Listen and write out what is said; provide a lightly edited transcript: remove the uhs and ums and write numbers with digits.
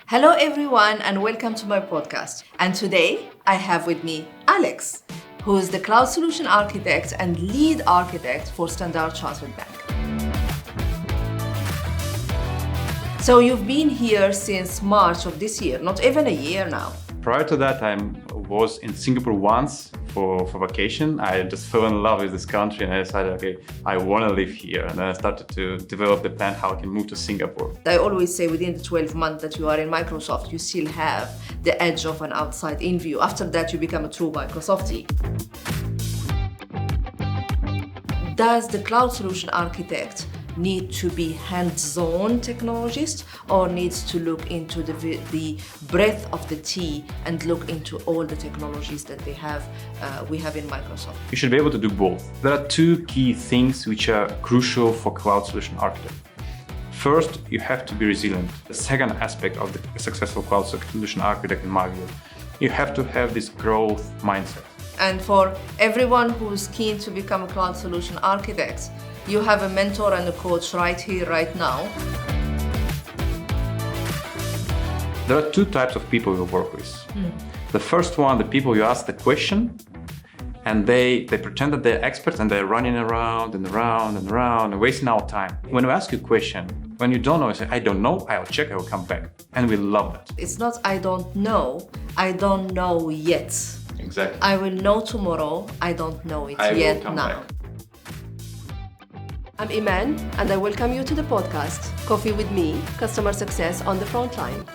Hello everyone and welcome to my podcast. And today I have with me Alex, who is the cloud solution architect and lead architect for Standard Chartered Bank. So you've been here since March of this year, not even a year now. Prior to that, I was in Singapore once for vacation. I just fell in love with this country and I decided, okay, I want to live here. And then I started to develop the plan how I can move to Singapore. I always say within the 12 months that you are in Microsoft, you still have the edge of an outside-in view. After that, you become a true Microsoftie. Does the cloud solution architect need to be hands-on technologist or needs to look into the breadth of the T and look into all the technologies that we have in Microsoft? You should be able to do both. There are two key things which are crucial for cloud solution architect. First, you have to be resilient. The second aspect of the successful cloud solution architect, in my view, you have to have this growth mindset. And for everyone who's keen to become a cloud solution architect, you have a mentor and a coach right here, right now. There are two types of people you work with. The first one, the people you ask the question, and they pretend that they're experts and they're running around and around and around and wasting our time. When we ask you a question, when you don't know, you say, I don't know, I'll check, I will come back. And we love that. It's not I don't know yet. Exactly. I will know tomorrow, I don't know it yet now. Back. I'm Imane and I welcome you to the podcast, Coffee with Me, Customer Success on the Frontline.